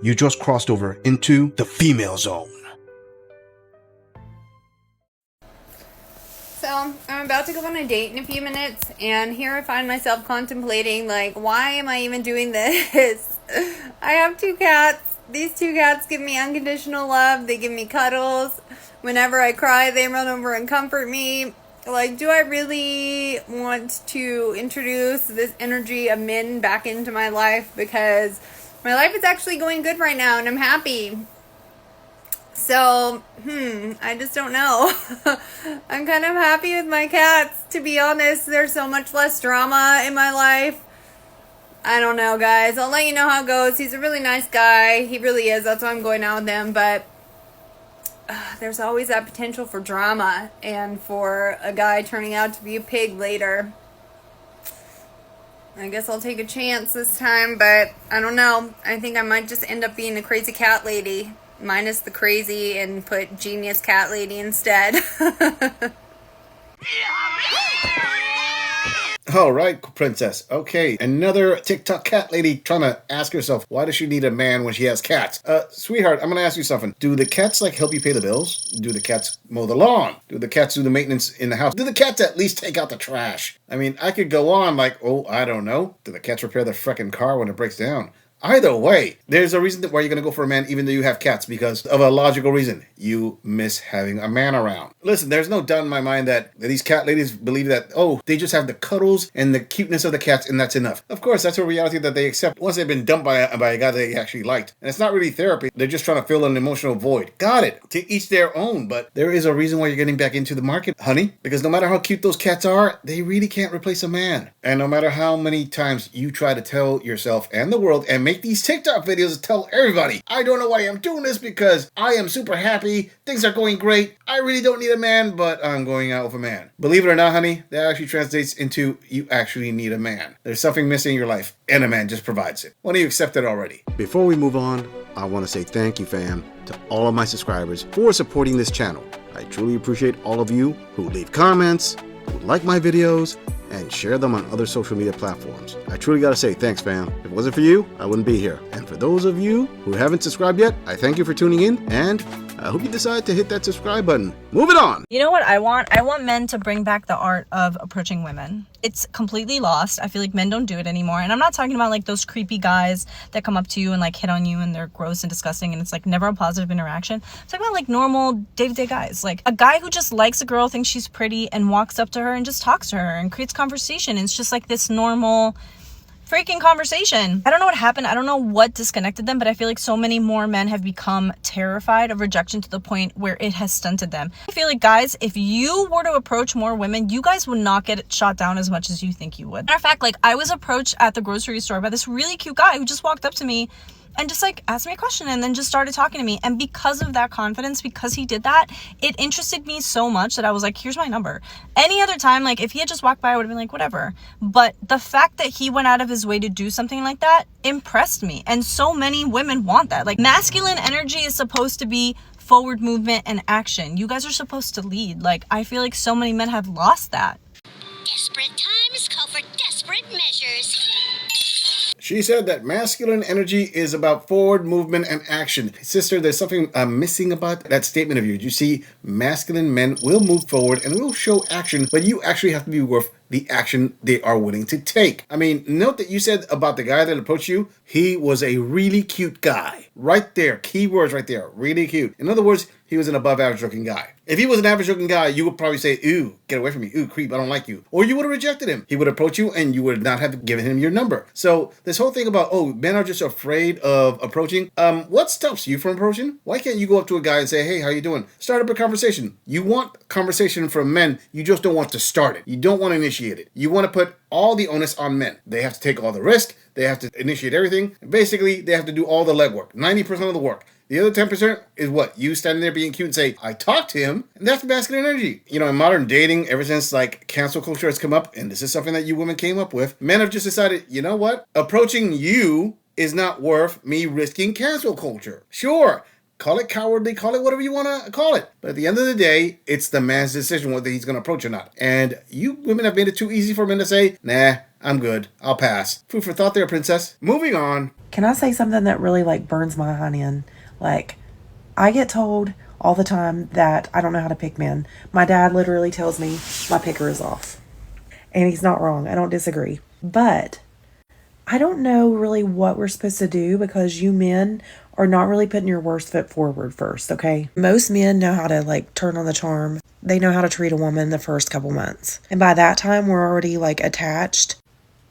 You just crossed over into the female zone. So, I'm about to go on a date in a few minutes, and here I find myself contemplating, like, why am I even doing this? I have 2 cats. These 2 cats give me unconditional love. They give me cuddles. Whenever I cry, they run over and comfort me. Like, do I really want to introduce this energy of men back into my life? Because my life is actually going good right now, and I'm happy. So, I just don't know. I'm kind of happy with my cats, to be honest. There's so much less drama in my life. I don't know, guys. I'll let you know how it goes. He's a really nice guy. He really is. That's why I'm going out with him. But there's always that potential for drama and for a guy turning out to be a pig later. I guess I'll take a chance this time, but I don't know. I think I might just end up being a crazy cat lady. Minus the crazy and put genius cat lady instead. All right, princess. Okay, another TikTok cat lady trying to ask herself, why does she need a man when she has cats? Sweetheart, I'm going to ask you something. Do the cats, help you pay the bills? Do the cats mow the lawn? Do the cats do the maintenance in the house? Do the cats at least take out the trash? I mean, I could go on I don't know. Do the cats repair the frickin' car when it breaks down? Either way, there's a reason why you're going to go for a man even though you have cats, because of a logical reason. You miss having a man around. Listen, there's no doubt in my mind that these cat ladies believe that, they just have the cuddles and the cuteness of the cats and that's enough. Of course, that's a reality that they accept once they've been dumped by a guy they actually liked. And it's not really therapy. They're just trying to fill an emotional void. Got it. To each their own. But there is a reason why you're getting back into the market, honey. Because no matter how cute those cats are, they really can't replace a man. And no matter how many times you try to tell yourself and the world and make these TikTok videos to tell everybody, I don't know why I'm doing this because I am super happy, things are going great, I really don't need a man, but I'm going out with a man. Believe it or not, honey, that actually translates into you actually need a man. There's something missing in your life, and a man just provides it. Why don't you accept it already? Before we move on, I want to say thank you, fam, to all of my subscribers for supporting this channel. I truly appreciate all of you who leave comments, who like my videos, and share them on other social media platforms. I truly gotta say thanks, fam. If it wasn't for you, I wouldn't be here. And for those of you who haven't subscribed yet, I thank you for tuning in, and I hope you decide to hit that subscribe button. Moving on. You know what I want? I want men to bring back the art of approaching women. It's completely lost. I feel like men don't do it anymore. And I'm not talking about those creepy guys that come up to you and hit on you and they're gross and disgusting and it's never a positive interaction. I'm talking about normal day-to-day guys. A guy who just likes a girl, thinks she's pretty, and walks up to her and just talks to her and creates conversation. And it's just this normal freaking conversation. I don't know what happened. I don't know what disconnected them, but I feel like so many more men have become terrified of rejection to the point where it has stunted them. I feel like, guys, if you were to approach more women, you guys would not get shot down as much as you think you would. Matter of fact, I was approached at the grocery store by this really cute guy who just walked up to me and just asked me a question and then just started talking to me. And because of that confidence, because he did that, it interested me so much that I was here's my number. Any other time, if he had just walked by, I would have been whatever. But the fact that he went out of his way to do something like that impressed me. And so many women want that. Masculine energy is supposed to be forward movement and action. You guys are supposed to lead. I feel like so many men have lost that. Desperate times call for desperate measures. She said that masculine energy is about forward movement and action. Sister, there's something missing about that statement of yours. You see, masculine men will move forward and will show action, but you actually have to be worth the action they are willing to take. I mean, note that you said about the guy that approached you, he was a really cute guy. Right there, keywords right there, really cute. In other words, he was an above average looking guy. If he was an average looking guy, you would probably say, ooh, get away from me. Ooh, creep, I don't like you. Or you would have rejected him. He would approach you and you would not have given him your number. So this whole thing about, men are just afraid of approaching. What stops you from approaching? Why can't you go up to a guy and say, hey, how you doing? Start up a conversation. You want conversation from men. You just don't want to start it. You don't want to initiate it. You want to put all the onus on men. They have to take all the risk. They have to initiate everything. Basically, they have to do all the legwork, 90% of the work. The other 10% is what? You standing there being cute and say, I talked to him, and that's masculine energy. In modern dating, ever since cancel culture has come up, and this is something that you women came up with, men have just decided, you know what? Approaching you is not worth me risking cancel culture. Sure, call it cowardly, call it whatever you want to call it. But at the end of the day, it's the man's decision whether he's going to approach or not. And you women have made it too easy for men to say, nah, I'm good. I'll pass. Food for thought there, princess. Moving on. Can I say something that really like burns my onion? Like, I get told all the time that I don't know how to pick men. My dad literally tells me my picker is off. And he's not wrong. I don't disagree. But I don't know really what we're supposed to do because you men are not really putting your worst foot forward first, okay? Most men know how to like turn on the charm. They know how to treat a woman the first couple months. And by that time, we're already like attached.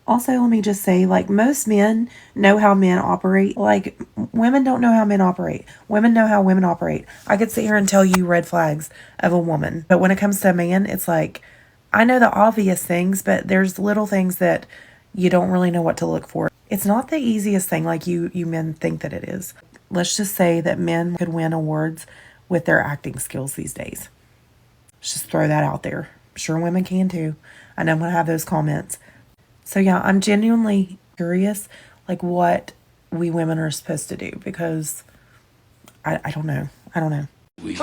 Also, let me just say, like, most men know how men operate. Like, women don't know how men operate. Women know how women operate. I could sit here and tell you red flags of a woman. But when it comes to a man, it's like, I know the obvious things, but there's little things that you don't really know what to look for. It's not the easiest thing like you men think that it is. Let's just say that men could win awards with their acting skills these days. Let's just throw that out there. I'm sure women can too. I know I'm going to have those comments. So yeah, I'm genuinely curious, like what we women are supposed to do because I don't know. I don't know. Who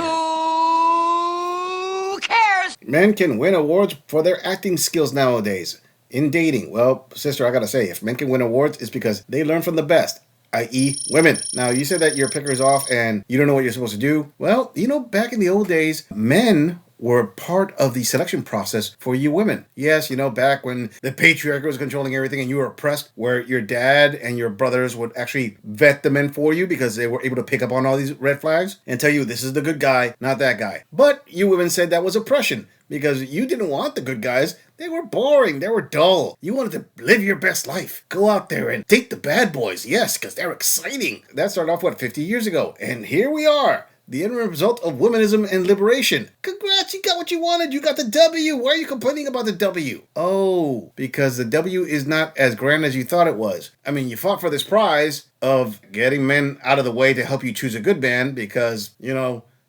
cares? Men can win awards for their acting skills nowadays. In dating, well, sister, I gotta say, if men can win awards, it's because they learn from the best, i.e. women. Now, you said that your picker's off and you don't know what you're supposed to do. Well, back in the old days, men were part of the selection process for you women. Yes, back when the patriarchy was controlling everything and you were oppressed, where your dad and your brothers would actually vet the men for you because they were able to pick up on all these red flags and tell you this is the good guy, not that guy. But you women said that was oppression because you didn't want the good guys. They were boring. They were dull. You wanted to live your best life. Go out there and date the bad boys. Yes, because they're exciting. That started off, 50 years ago? And here we are. The end result of womanism and liberation. Congrats, you got what you wanted. You got the W. Why are you complaining about the W? Oh, because the W is not as grand as you thought it was. I mean, you fought for this prize of getting men out of the way to help you choose a good man because,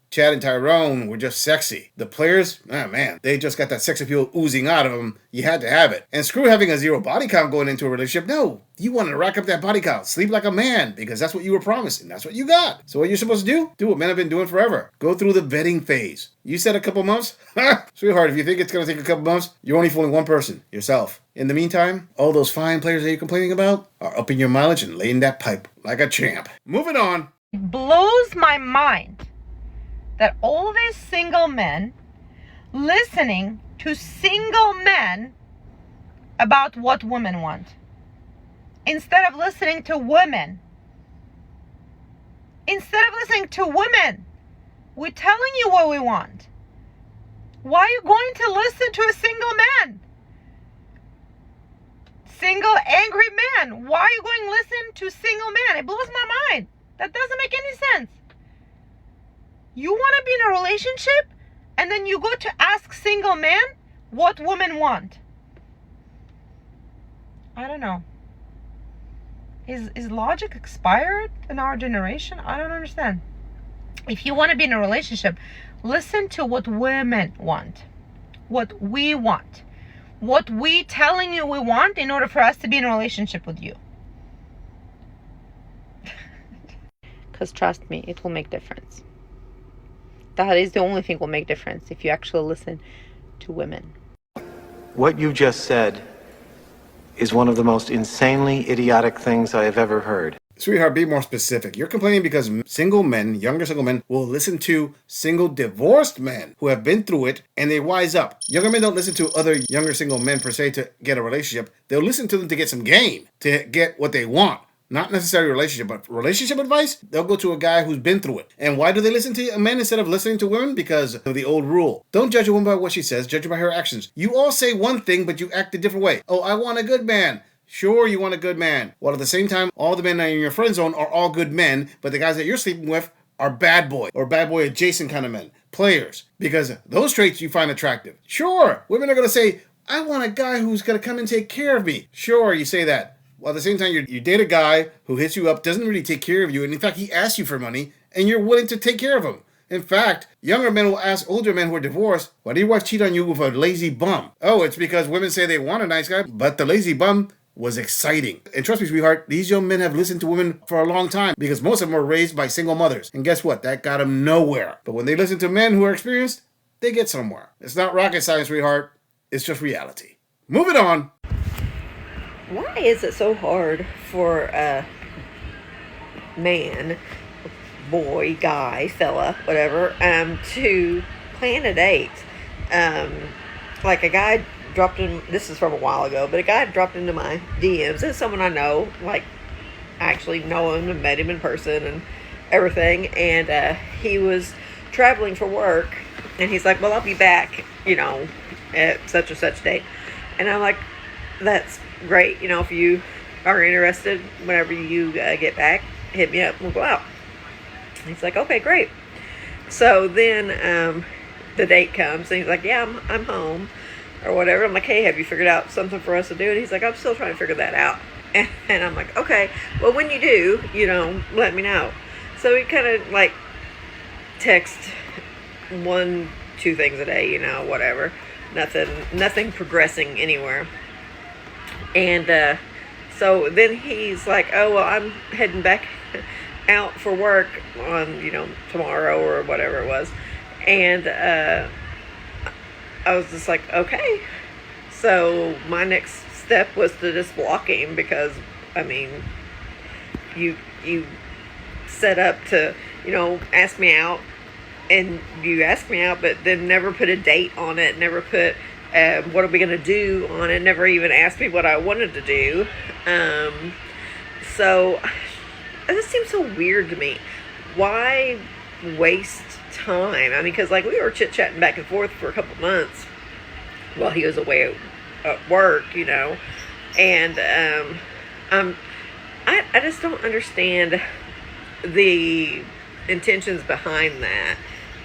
Chad and Tyrone were just sexy. The players, man, they just got that sex appeal oozing out of them. You had to have it. And screw having a 0 body count going into a relationship. No, you wanted to rack up that body count. Sleep like a man because that's what you were promised and that's what you got. So what you're supposed to do? Do what men have been doing forever. Go through the vetting phase. You said a couple months? Sweetheart, if you think it's going to take a couple months, you're only fooling one person, yourself. In the meantime, all those fine players that you're complaining about are upping your mileage and laying that pipe like a champ. Moving on. It blows my mind that all these single men listening to single men about what women want instead of listening to women. Instead of listening to women, we're telling you what we want. Why are you going to listen to a single man? Single angry man. Why are you going to listen to single man? It blows my mind. That doesn't make any sense. You want to be in a relationship and then you go to ask single men what women want. I don't know. Is logic expired in our generation? I don't understand. If you want to be in a relationship, listen to what women want. What we want. What we telling you we want in order for us to be in a relationship with you. Because trust me, it will make difference. That is the only thing will make difference if you actually listen to women. What you just said is one of the most insanely idiotic things I have ever heard. Sweetheart, be more specific. You're complaining because single men, younger single men, will listen to single divorced men who have been through it and they wise up. Younger men don't listen to other younger single men per se to get a relationship. They'll listen to them to get some game, to get what they want. Not necessarily relationship, but relationship advice, they'll go to a guy who's been through it. And why do they listen to men instead of listening to women? Because of the old rule. Don't judge a woman by what she says, judge her by her actions. You all say one thing, but you act a different way. Oh, I want a good man. Sure, you want a good man. While at the same time, all the men in your friend zone are all good men, but the guys that you're sleeping with are bad boy or bad boy adjacent kind of men. Players. Because those traits you find attractive. Sure, women are going to say, I want a guy who's going to come and take care of me. Sure, you say that. While at the same time, you date a guy who hits you up, doesn't really take care of you, and in fact, he asks you for money, and you're willing to take care of him. In fact, younger men will ask older men who are divorced, why did your wife cheat on you with a lazy bum? Oh, it's because women say they want a nice guy, but the lazy bum was exciting. And trust me, sweetheart, these young men have listened to women for a long time because most of them were raised by single mothers. And guess what? That got them nowhere. But when they listen to men who are experienced, they get somewhere. It's not rocket science, sweetheart. It's just reality. Moving on. why is it so hard for a man, boy, guy, fella, whatever, to plan a date? Like a guy dropped in, this is from a while ago, but a guy dropped into my DMs. It's someone I know, like, I actually know him and met him in person and everything. And he was traveling for work, and he's like, well, I'll be back, at such and such date. And I'm like, that's great. If you are interested, whenever you get back, hit me up. We'll go out. He's like, okay, great. So then the date comes, and he's like, yeah, I'm home or whatever. I'm like, hey, have you figured out something for us to do? And he's like, I'm still trying to figure that out. And I'm like, okay, well, when you do, let me know. So we kind of like text 1-2 things a day, whatever. Nothing progressing anywhere. And so then he's like, oh, well, I'm heading back out for work on, tomorrow or whatever it was. And I was just like, okay. So my next step was to just block him, because, you set up to, ask me out, and you asked me out, but then never put a date on it, never put what are we going to do on it, never even asked me what I wanted to do. So it just seems so weird to me. Why waste time? Because like we were chit-chatting back and forth for a couple months while he was away at work, and I just don't understand the intentions behind that.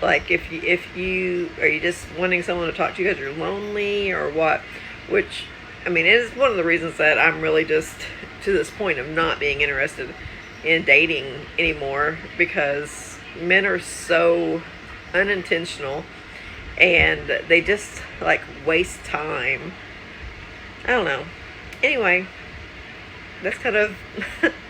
Like, if you are you just wanting someone to talk to you because you're lonely or what? Which, it is one of the reasons that I'm really just to this point of not being interested in dating anymore, because men are so unintentional and they just like waste time. I don't know. Anyway, that's kind of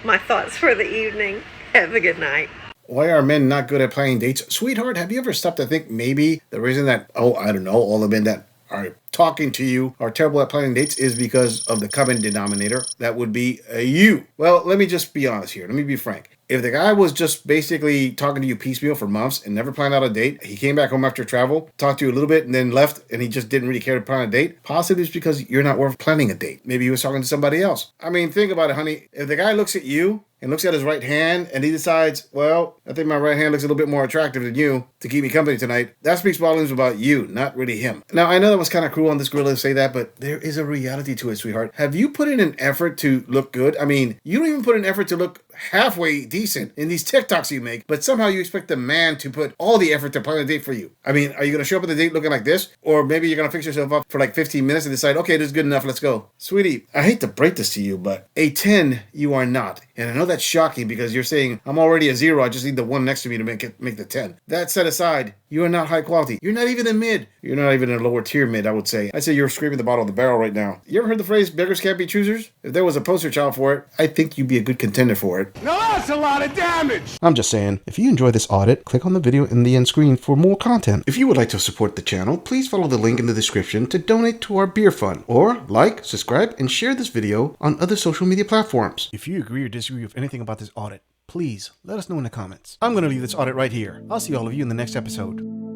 my thoughts for the evening. Have a good night. Why are men not good at planning dates? Sweetheart, have you ever stopped to think maybe the reason that, I don't know, all the men that are talking to you are terrible at planning dates is because of the common denominator? That would be you. Well, let me just be honest here. Let me be frank. If the guy was just basically talking to you piecemeal for months and never planned out a date, he came back home after travel, talked to you a little bit, and then left, and he just didn't really care to plan a date, possibly it's because you're not worth planning a date. Maybe he was talking to somebody else. Think about it, honey. If the guy looks at you and looks at his right hand and he decides, well, I think my right hand looks a little bit more attractive than you to keep me company tonight, that speaks volumes about you, not really him. Now, I know that was kind of cruel on this gorilla to say that, but there is a reality to it, sweetheart. Have you put in an effort to look good? You don't even put in effort to look halfway decent in these TikToks you make, but somehow you expect the man to put all the effort to plan a date for you. Are you going to show up at the date looking like this? Or maybe you're going to fix yourself up for like 15 minutes and decide, okay, this is good enough, let's go. Sweetie, I hate to break this to you, but a 10 you are not. And I know that's shocking because you're saying, I'm already a 0, I just need the 1 next to me to make the 10. That set aside, you are not high quality. You're not even a mid. You're not even a lower tier mid, I would say. I'd say you're scraping the bottom of the barrel right now. You ever heard the phrase, beggars can't be choosers? If there was a poster child for it, I think you'd be a good contender for it. Now that's a lot of damage! I'm just saying, if you enjoy this audit, click on the video in the end screen for more content. If you would like to support the channel, please follow the link in the description to donate to our beer fund. Or like, subscribe, and share this video on other social media platforms. If you agree or disagree with anything about this audit, please let us know in the comments. I'm going to leave this audit right here. I'll see all of you in the next episode.